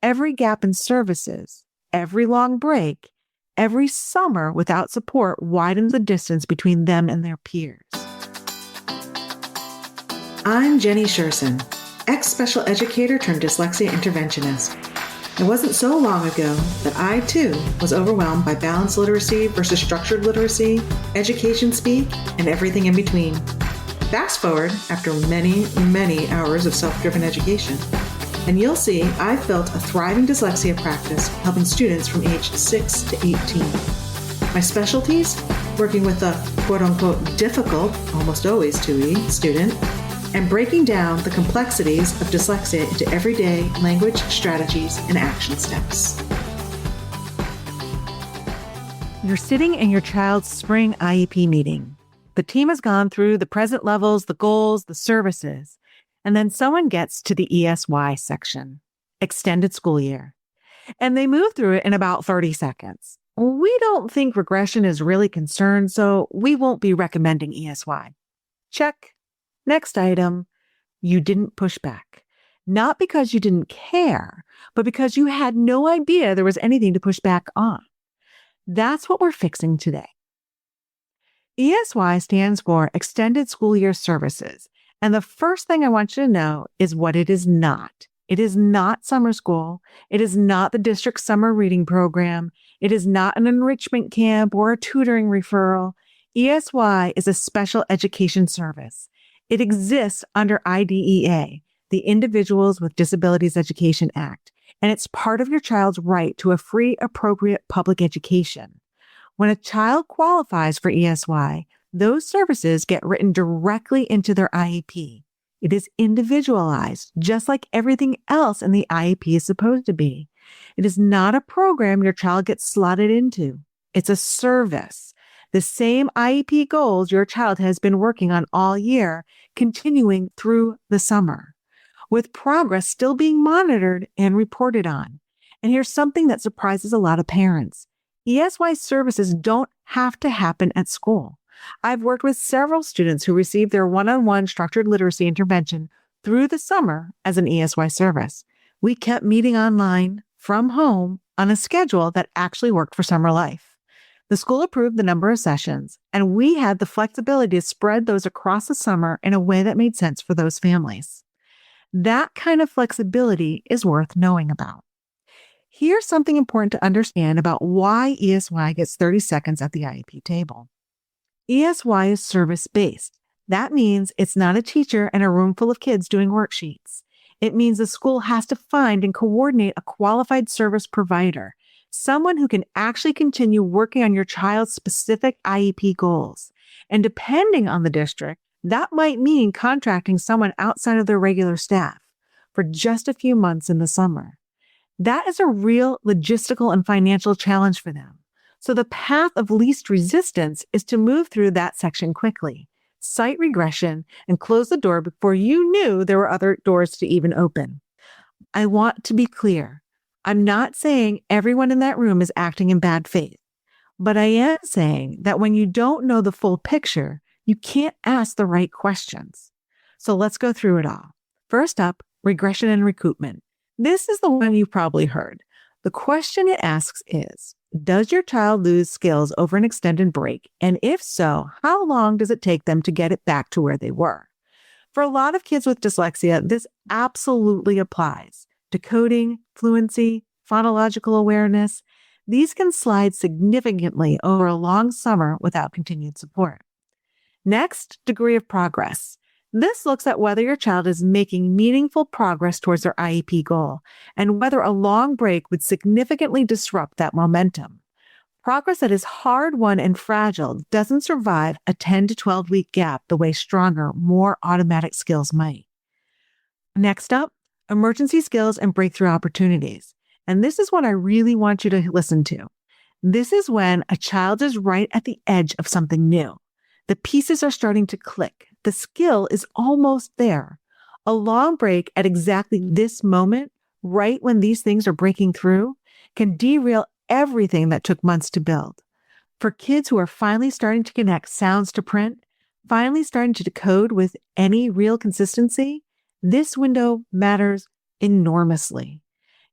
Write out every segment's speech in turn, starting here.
every gap in services, every long break, every summer without support widens the distance between them and their peers. I'm Jenny Scherson, ex-special educator turned dyslexia interventionist. It wasn't so long ago that I, too, was overwhelmed by balanced literacy versus structured literacy, education speak, and everything in between. Fast forward after many, many hours of self-driven education, and you'll see I've built a thriving dyslexia practice helping students from age 6 to 18. My specialties? Working with the quote-unquote difficult, almost always 2E, student, and breaking down the complexities of dyslexia into everyday language strategies and action steps. You're sitting in your child's spring IEP meeting. The team has gone through the present levels, the goals, the services, and then someone gets to the ESY section, extended school year, and they move through it in about 30 seconds. We don't think regression is really concerned, so we won't be recommending ESY. Check. Next item, you didn't push back. Not because you didn't care, but because you had no idea there was anything to push back on. That's what we're fixing today. ESY stands for Extended School Year Services, and the first thing I want you to know is what it is not. It is not summer school. It is not the district summer reading program. It is not an enrichment camp or a tutoring referral. ESY is a special education service. It exists under IDEA, the Individuals with Disabilities Education Act, and it's part of your child's right to a free, appropriate public education. When a child qualifies for ESY, those services get written directly into their IEP. It is individualized, just like everything else in the IEP is supposed to be. It is not a program your child gets slotted into. It's a service. The same IEP goals your child has been working on all year, continuing through the summer, with progress still being monitored and reported on. And here's something that surprises a lot of parents. ESY services don't have to happen at school. I've worked with several students who received their one-on-one structured literacy intervention through the summer as an ESY service. We kept meeting online from home on a schedule that actually worked for summer life. The school approved the number of sessions, and we had the flexibility to spread those across the summer in a way that made sense for those families. That kind of flexibility is worth knowing about. Here's something important to understand about why ESY gets 30 seconds at the IEP table. ESY is service-based. That means it's not a teacher and a room full of kids doing worksheets. It means the school has to find and coordinate a qualified service provider, someone who can actually continue working on your child's specific IEP goals. And depending on the district, that might mean contracting someone outside of their regular staff for just a few months in the summer. That is a real logistical and financial challenge for them. So the path of least resistance is to move through that section quickly, cite regression, and close the door before you knew there were other doors to even open. I want to be clear. I'm not saying everyone in that room is acting in bad faith, but I am saying that when you don't know the full picture, you can't ask the right questions. So let's go through it all. First up, regression and recoupment. This is the one you've probably heard. The question it asks is, does your child lose skills over an extended break? And if so, how long does it take them to get it back to where they were? For a lot of kids with dyslexia, this absolutely applies. Decoding, fluency, phonological awareness, these can slide significantly over a long summer without continued support. Next, degree of progress. This looks at whether your child is making meaningful progress towards their IEP goal and whether a long break would significantly disrupt that momentum. Progress that is hard-won and fragile doesn't survive a 10 to 12-week gap the way stronger, more automatic skills might. Next up, emergency skills and breakthrough opportunities. And this is what I really want you to listen to. This is when a child is right at the edge of something new. The pieces are starting to click. The skill is almost there. A long break at exactly this moment, right when these things are breaking through, can derail everything that took months to build. For kids who are finally starting to connect sounds to print, finally starting to decode with any real consistency, this window matters enormously.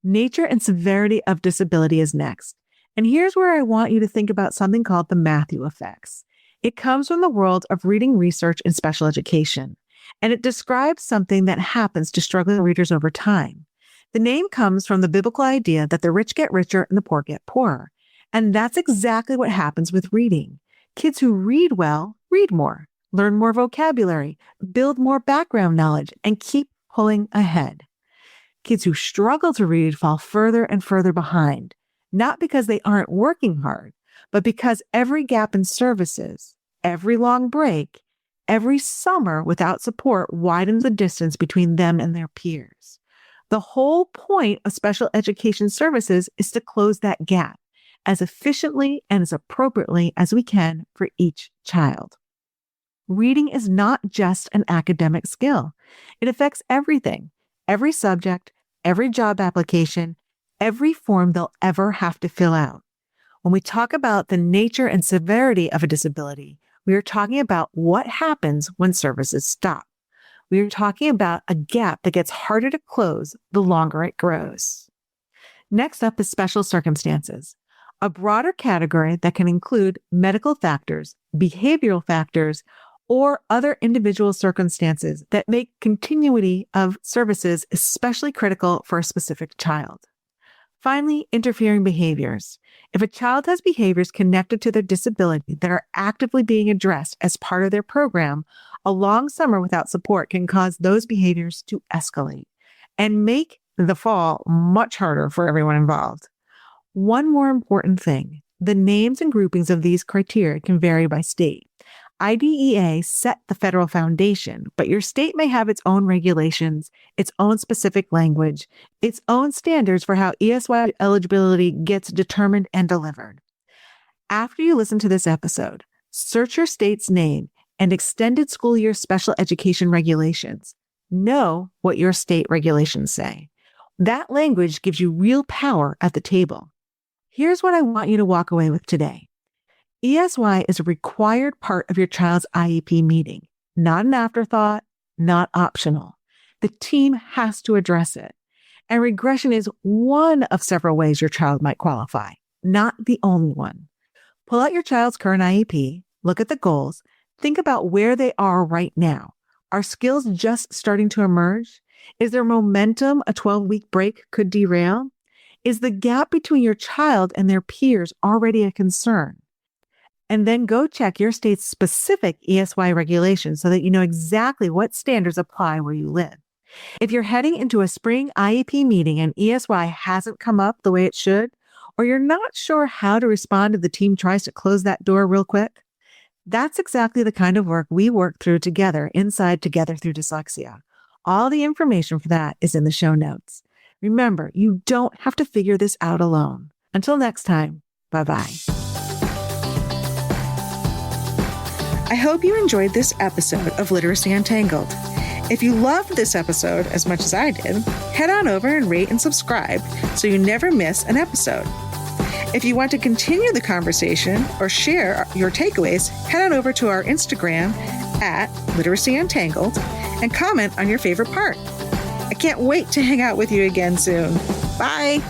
Nature and severity of disability is next. And here's where I want you to think about something called the Matthew effects. It comes from the world of reading research in special education, and it describes something that happens to struggling readers over time. The name comes from the biblical idea that the rich get richer and the poor get poorer. And that's exactly what happens with reading. Kids who read well read more, learn more vocabulary, build more background knowledge, and keep pulling ahead. Kids who struggle to read fall further and further behind, not because they aren't working hard, but because every gap in services, every long break, every summer without support widens the distance between them and their peers. The whole point of special education services is to close that gap as efficiently and as appropriately as we can for each child. Reading is not just an academic skill. It affects everything, every subject, every job application, every form they'll ever have to fill out. When we talk about the nature and severity of a disability, we are talking about what happens when services stop. We are talking about a gap that gets harder to close the longer it grows. Next up is special circumstances, a broader category that can include medical factors, behavioral factors, or other individual circumstances that make continuity of services especially critical for a specific child. Finally, interfering behaviors. If a child has behaviors connected to their disability that are actively being addressed as part of their program, a long summer without support can cause those behaviors to escalate and make the fall much harder for everyone involved. One more important thing, the names and groupings of these criteria can vary by state. IDEA set the federal foundation, but your state may have its own regulations, its own specific language, its own standards for how ESY eligibility gets determined and delivered. After you listen to this episode, search your state's name and extended school year special education regulations. Know what your state regulations say. That language gives you real power at the table. Here's what I want you to walk away with today. ESY is a required part of your child's IEP meeting, not an afterthought, not optional. The team has to address it. And regression is one of several ways your child might qualify, not the only one. Pull out your child's current IEP, look at the goals, think about where they are right now. Are skills just starting to emerge? Is there momentum a 12-week break could derail? Is the gap between your child and their peers already a concern? And then go check your state's specific ESY regulations so that you know exactly what standards apply where you live. If you're heading into a spring IEP meeting and ESY hasn't come up the way it should, or you're not sure how to respond if the team tries to close that door real quick, that's exactly the kind of work we work through together inside Together Through Dyslexia. All the information for that is in the show notes. Remember, you don't have to figure this out alone. Until next time, bye-bye. I hope you enjoyed this episode of Literacy Untangled. If you loved this episode as much as I did, head on over and rate and subscribe so you never miss an episode. If you want to continue the conversation or share your takeaways, head on over to our Instagram at Literacy Untangled and comment on your favorite part. I can't wait to hang out with you again soon. Bye.